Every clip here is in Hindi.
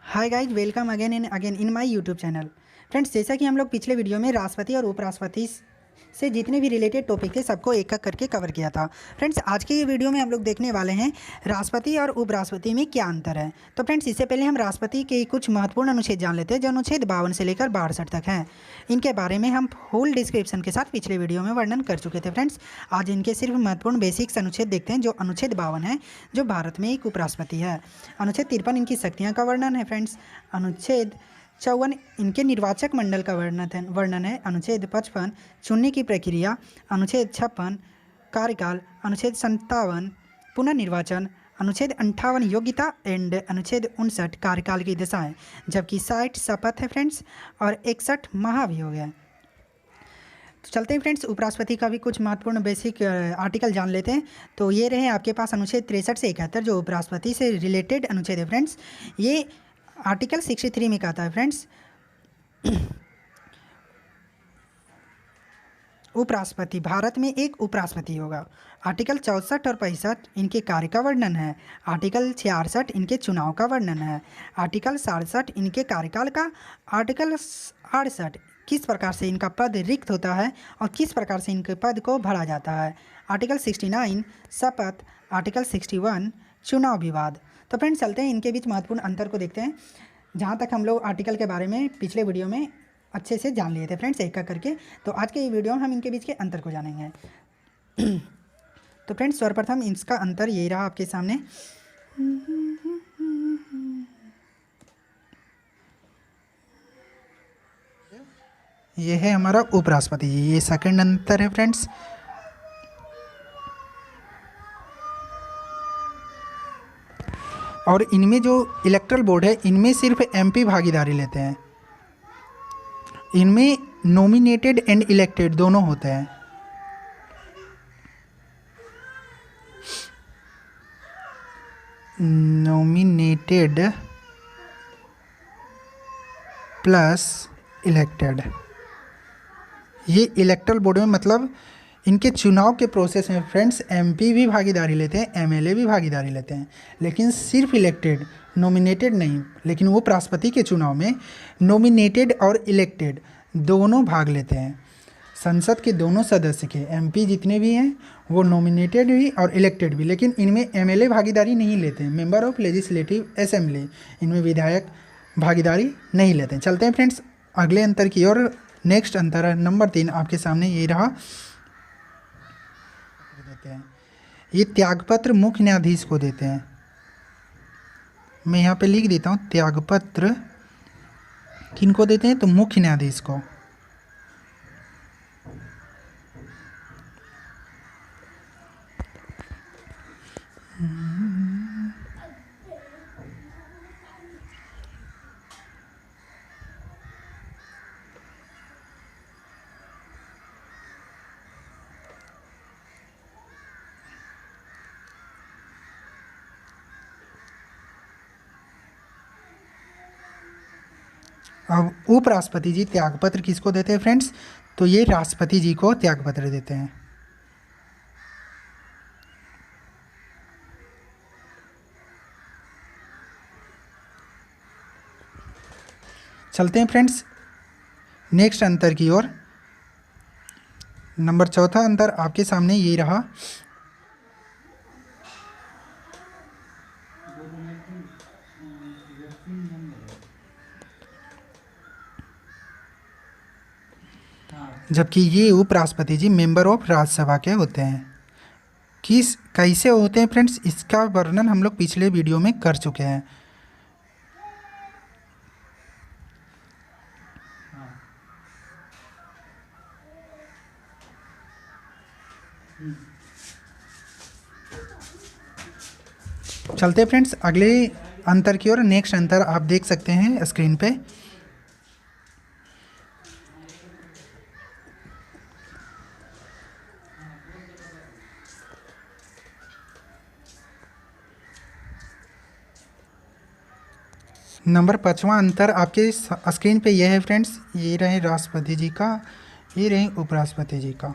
Hi guys, welcome again in my YouTube channel. Friends, जैसा कि हम लोग पिछले वीडियो में राष्ट्रपति और उपराष्ट्रपति से जितने भी रिलेटेड टॉपिक थे सबको एक एक करके कवर किया था। फ्रेंड्स, आज के ये वीडियो में हम लोग देखने वाले हैं राष्ट्रपति और उपराष्ट्रपति में क्या अंतर है। तो फ्रेंड्स, इससे पहले हम राष्ट्रपति के कुछ महत्वपूर्ण अनुच्छेद जान लेते हैं जो अनुच्छेद 52 से लेकर 62 तक हैं। इनके बारे में हम फुल डिस्क्रिप्शन के साथ पिछले वीडियो में वर्णन कर चुके थे। फ्रेंड्स, आज इनके सिर्फ महत्वपूर्ण बेसिक्स अनुच्छेद देखते हैं। जो अनुच्छेद 52 है, जो भारत में एक उपराष्ट्रपति है। अनुच्छेद 53 इनकी शक्तियाँ का वर्णन है। फ्रेंड्स, अनुच्छेद 54 इनके निर्वाचक मंडल का वर्णन है। अनुच्छेद 55 चुनने की प्रक्रिया। अनुच्छेद 56 कार्यकाल। अनुच्छेद 57 पुनर्निर्वाचन। अनुच्छेद 58 योग्यता एंड अनुच्छेद 59 कार्यकाल की दशाएं, जबकि 60 शपथ है फ्रेंड्स, और 61 महाभियोग है। तो चलते हैं फ्रेंड्स, उपराष्ट्रपति का भी कुछ महत्वपूर्ण बेसिक आर्टिकल जान लेते हैं। तो ये रहे आपके पास अनुच्छेद 63 से 71 जो उपराष्ट्रपति से रिलेटेड अनुच्छेद है। फ्रेंड्स, ये आर्टिकल 63 में कहता है फ्रेंड्स, उपराष्ट्रपति भारत में एक उपराष्ट्रपति होगा। आर्टिकल 64 और 65 इनके कार्य का वर्णन है। आर्टिकल 66 इनके चुनाव का वर्णन है। आर्टिकल 67 इनके कार्यकाल का। आर्टिकल 68 किस प्रकार से इनका पद रिक्त होता है और किस प्रकार से इनके पद को भरा जाता है। आर्टिकल 69 शपथ। आर्टिकल 61 चुनाव विवाद। तो फ्रेंड्स, चलते हैं इनके बीच महत्वपूर्ण अंतर को देखते हैं, जहाँ तक हम लोग आर्टिकल के बारे में पिछले वीडियो में अच्छे से जान लिए थे फ्रेंड्स, एक एक करके। तो आज के ये वीडियो में हम इनके बीच के अंतर को जानेंगे। तो फ्रेंड्स, सर्वप्रथम इसका अंतर यही रहा आपके सामने। ये है हमारा उपराष्ट्रपति, ये सेकंड अंतर है फ्रेंड्स। और इनमें जो इलेक्टोरल बोर्ड है, इनमें सिर्फ एमपी भागीदारी लेते हैं। इनमें नॉमिनेटेड एंड इलेक्टेड दोनों होते हैं। नॉमिनेटेड प्लस इलेक्टेड, ये इलेक्टोरल बोर्ड में मतलब इनके चुनाव के प्रोसेस में फ्रेंड्स एमपी भी भागीदारी लेते हैं, एमएलए भी भागीदारी लेते हैं, लेकिन सिर्फ इलेक्टेड, नॉमिनेटेड नहीं। लेकिन वो राष्ट्रपति के चुनाव में नॉमिनेटेड और इलेक्टेड दोनों भाग लेते हैं। संसद के दोनों सदस्य के एमपी जितने भी हैं वो नॉमिनेटेड भी और इलेक्टेड भी, लेकिन इनमें एमएलए भागीदारी नहीं लेते हैं। मेंबर ऑफ लेजिस्लेटिव असेंबली, इनमें विधायक भागीदारी नहीं लेते हैं। चलते हैं फ्रेंड्स अगले अंतर की ओर। नेक्स्ट अंतर है नंबर 3, आपके सामने ये रहा। ये त्यागपत्र मुख्य न्यायाधीश को देते हैं। मैं यहाँ पे लिख देता हूँ, त्यागपत्र किनको देते हैं, तो मुख्य न्यायाधीश को। अब उपराष्ट्रपति जी त्यागपत्र किसको देते हैं फ्रेंड्स, तो ये राष्ट्रपति जी को त्यागपत्र देते हैं। चलते हैं फ्रेंड्स नेक्स्ट अंतर की ओर। नंबर 4 अंतर आपके सामने ये रहा। जबकि ये उपराष्ट्रपति जी मेंबर ऑफ राज्यसभा के होते हैं। किस कैसे होते हैं फ्रेंड्स, इसका वर्णन हम लोग पिछले वीडियो में कर चुके हैं। चलते हैं फ्रेंड्स अगले अंतर की ओर। नेक्स्ट अंतर आप देख सकते हैं स्क्रीन पे। नंबर 5वां अंतर आपके स्क्रीन पे यह है फ्रेंड्स। ये रहे राष्ट्रपति जी का, ये रहे उपराष्ट्रपति जी का।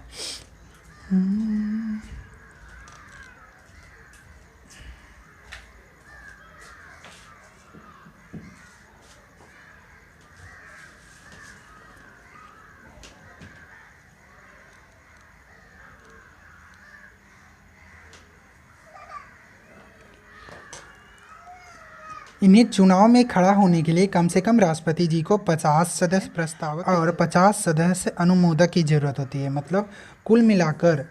इन्हें चुनाव में खड़ा होने के लिए कम से कम राष्ट्रपति जी को 50 सदस्य प्रस्तावक और 50 सदस्य अनुमोदक की ज़रूरत होती है। मतलब कुल मिलाकर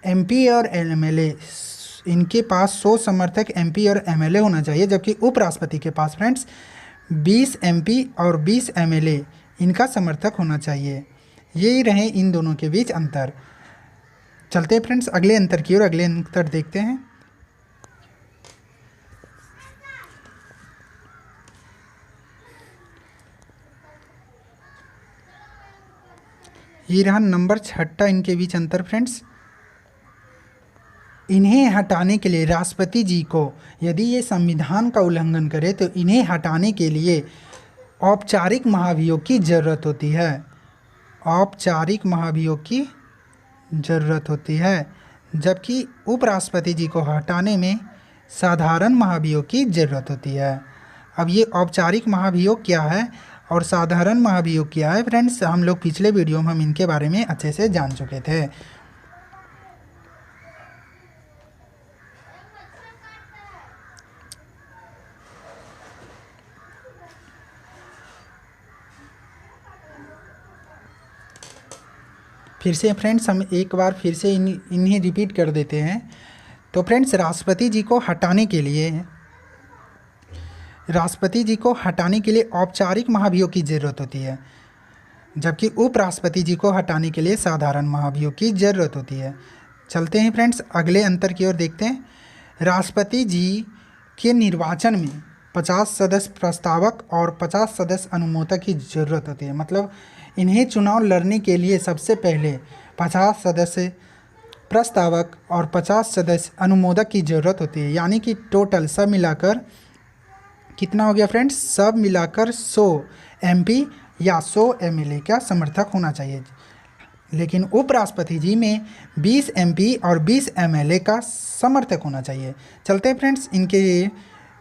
एमपी और एमएलए, इनके पास 100 समर्थक एमपी और एमएलए होना चाहिए, जबकि उपराष्ट्रपति के पास फ्रेंड्स 20 एमपी और 20 एमएलए इनका समर्थक होना चाहिए। यही रहे इन दोनों के बीच अंतर। चलते हैं फ्रेंड्स अगले अंतर की ओर, अगले अंतर देखते हैं। ये रहा नंबर 6 इनके बीच अंतर फ्रेंड्स। इन्हें हटाने के लिए राष्ट्रपति जी को, यदि ये संविधान का उल्लंघन करे तो इन्हें हटाने के लिए औपचारिक महाभियोग की ज़रूरत होती है। औपचारिक महाभियोग की ज़रूरत होती है, जबकि उपराष्ट्रपति जी को हटाने में साधारण महाभियोग की ज़रूरत होती है। अब ये औपचारिक महाभियोग क्या है और साधारण महाभियोग क्या है फ्रेंड्स, हम लोग पिछले वीडियो में हम इनके बारे में अच्छे से जान चुके थे। फिर से फ्रेंड्स हम एक बार फिर से इन्हें रिपीट कर देते हैं। तो फ्रेंड्स राष्ट्रपति जी को हटाने के लिए औपचारिक महाभियोग की ज़रूरत होती है, जबकि उपराष्ट्रपति जी को हटाने के लिए साधारण महाभियोग की ज़रूरत होती है। चलते हैं फ्रेंड्स अगले अंतर की ओर देखते हैं। राष्ट्रपति जी के निर्वाचन में 50 सदस्य प्रस्तावक और 50 सदस्य अनुमोदक की ज़रूरत होती है। मतलब इन्हें चुनाव लड़ने के लिए सबसे पहले 50 सदस्य प्रस्तावक और 50 सदस्य अनुमोदक की ज़रूरत होती है। यानी कि टोटल सब मिलाकर कितना हो गया फ्रेंड्स, सब मिलाकर 100 एमपी या 100 एमएलए का समर्थक होना चाहिए। लेकिन उपराष्ट्रपति जी में 20 एमपी और 20 एमएलए का समर्थक होना चाहिए। चलते हैं फ्रेंड्स इनके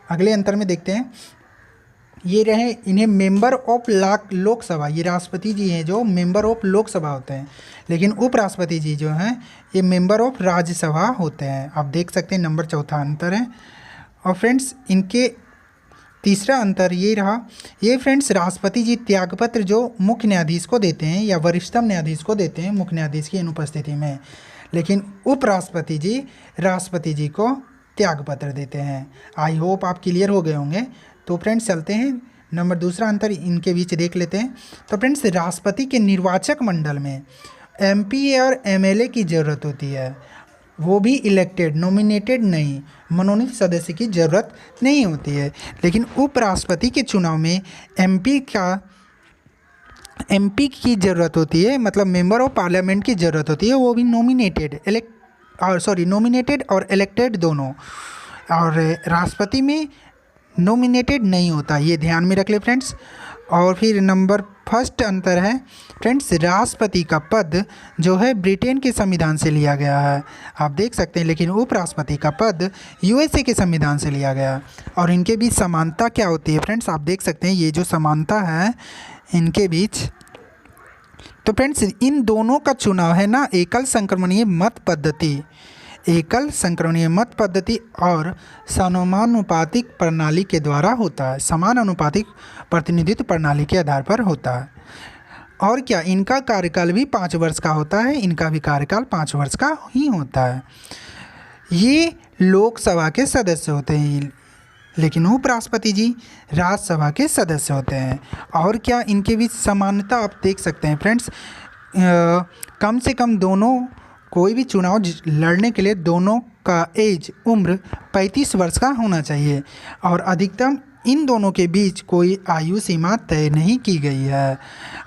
अगले अंतर में देखते हैं। ये रहे इन्हें मेंबर ऑफ लोकसभा, ये राष्ट्रपति जी हैं जो मेंबर ऑफ लोकसभा होते हैं, लेकिन उपराष्ट्रपति जी जो हैं ये मेंबर ऑफ राज्यसभा होते हैं। आप देख सकते हैं नंबर 4 अंतर है। और फ्रेंड्स इनके तीसरा अंतर ये रहा, ये फ्रेंड्स राष्ट्रपति जी त्यागपत्र जो मुख्य न्यायाधीश को देते हैं या वरिष्ठतम न्यायाधीश को देते हैं मुख्य न्यायाधीश की अनुपस्थिति में, लेकिन उपराष्ट्रपति जी राष्ट्रपति जी को त्यागपत्र देते हैं। आई होप आप क्लियर हो गए होंगे। तो फ्रेंड्स चलते हैं नंबर दूसरा अंतर इनके बीच देख लेते हैं। तो फ्रेंड्स राष्ट्रपति के निर्वाचक मंडल में एमपी और एमएलए की ज़रूरत होती है, वो भी इलेक्टेड, नॉमिनेटेड नहीं, मनोनीत सदस्य की ज़रूरत नहीं होती है। लेकिन उपराष्ट्रपति के चुनाव में एमपी की ज़रूरत होती है, मतलब मेंबर ऑफ पार्लियामेंट की ज़रूरत होती है, वो भी नॉमिनेटेड और इलेक्टेड दोनों। और राष्ट्रपति में नॉमिनेटेड नहीं होता, ये ध्यान में रख ले फ्रेंड्स। और फिर नंबर फर्स्ट अंतर है फ्रेंड्स, राष्ट्रपति का पद जो है ब्रिटेन के संविधान से लिया गया है, आप देख सकते हैं, लेकिन उपराष्ट्रपति का पद यूएसए के संविधान से लिया गया। और इनके बीच समानता क्या होती है फ्रेंड्स, आप देख सकते हैं ये जो समानता है इनके बीच। तो फ्रेंड्स इन दोनों का चुनाव है ना एकल संक्रमणीय मत पद्धति और समानुपातिक प्रणाली के द्वारा होता है, समानुपातिक प्रतिनिधित्व प्रणाली के आधार पर होता है। और क्या, इनका कार्यकाल भी 5 वर्ष का होता है, इनका भी कार्यकाल 5 वर्ष का ही होता है। ये लोकसभा के सदस्य होते हैं, लेकिन उपराष्ट्रपति जी राज्यसभा के सदस्य होते हैं। और क्या, इनके बीच समानता आप देख सकते हैं फ्रेंड्स, कम से कम दोनों कोई भी चुनाव लड़ने के लिए दोनों का उम्र 35 वर्ष का होना चाहिए। और अधिकतम इन दोनों के बीच कोई आयु सीमा तय नहीं की गई है।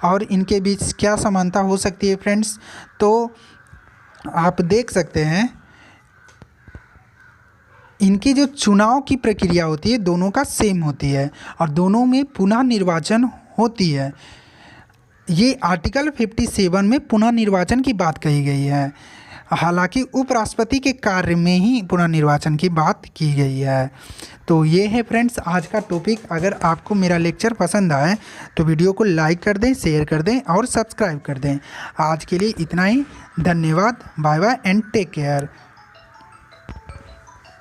और इनके बीच क्या समानता हो सकती है फ्रेंड्स, तो आप देख सकते हैं इनकी जो चुनाव की प्रक्रिया होती है दोनों का सेम होती है और दोनों में पुनः निर्वाचन होती है। ये आर्टिकल 57 में पुनः निर्वाचन की बात कही गई है, हालांकि उपराष्ट्रपति के कार्य में ही पुनः निर्वाचन की बात की गई है। तो ये है फ्रेंड्स आज का टॉपिक। अगर आपको मेरा लेक्चर पसंद आए तो वीडियो को लाइक कर दें, शेयर कर दें और सब्सक्राइब कर दें। आज के लिए इतना ही, धन्यवाद, bye bye and take care.